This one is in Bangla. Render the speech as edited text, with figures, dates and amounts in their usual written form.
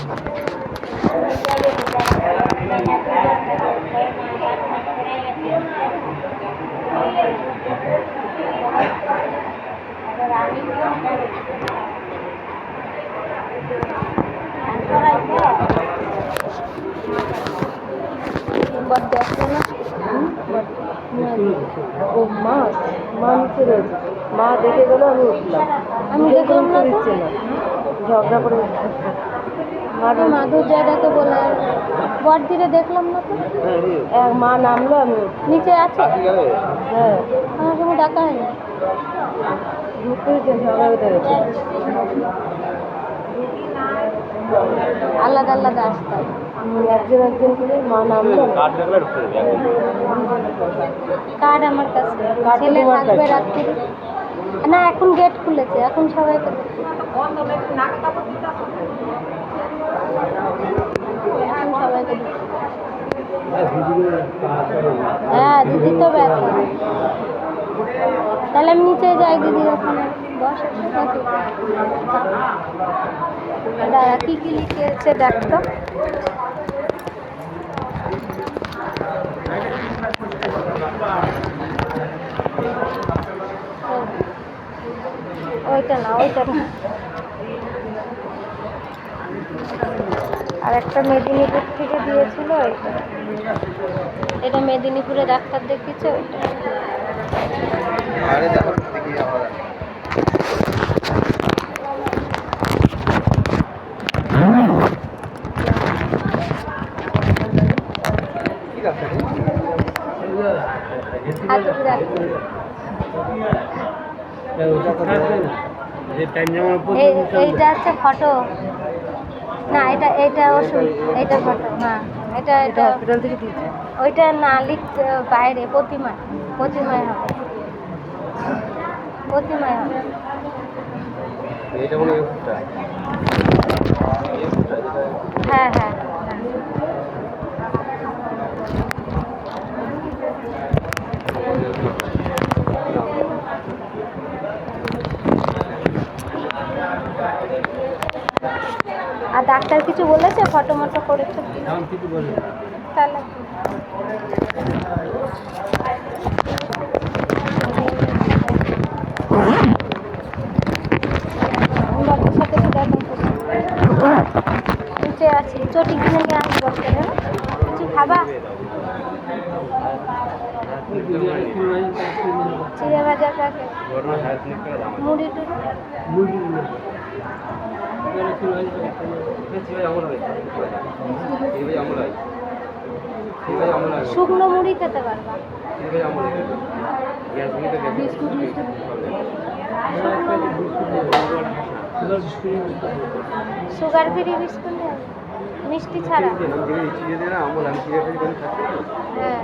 ও মা নিচে রয়েছে, মা দেখে গেল, আমি উঠলাম, আমি দেখলাম না, দিচ্ছে না, ঝগড়া করে মাদুর জায়গাকে বলে বড়দিরে দেখলাম না তো। মা নামলো, আমি নিচে আছে। হ্যাঁ, আমার সঙ্গে ডাকা হয়নি। ঘুরতে ঝগড়া হতে গেছে, আলাদা আলাদা আসতে একজন করে মা নামলো। কার্ড আমার কাছে, ছেলে থাকবে রাত্রি না, এখন গেট খুলেছে, এখন সবাইকে হ্যাঁ দিদি তো ব্যথা। তাহলে আমি নিচে যাই দিদি, ওখানে বস। দাঁড়া, কি কি লিখেছে দেখতো। ওইটা না, ওইটা না, আর একটা মেদিনীপুর থেকে দিয়েছিল ওইটা। এটা মেদিনীপুরে ডাক্তার দেখিয়েছে ওইটা। এইটা হচ্ছে ফটো না, এটা ওষুধ, এইটা ফটো। হ্যাঁ, এটা হসপিটাল থেকে দিয়েছে। ওইটা না বাইরে প্রতিমায় হবে, প্রতিমায় হবে। হ্যাঁ হ্যাঁ, আর ডাক্তার কিছু বলেছে? ফটো মটো করেছে তাহলে ডক্টর সাথে নিচে আছি, চটি কিনে নিয়ে আসবো ডক্টরে। কিছু খাবা? চিড়ে ভাজা প্যাকেট, মুড়ি টুড়ি, শুকনো মুড়ি খেতে পারবা। সুগার ফ্রি বিস্কুট নেই, মিষ্টি ছাড়া। হ্যাঁ,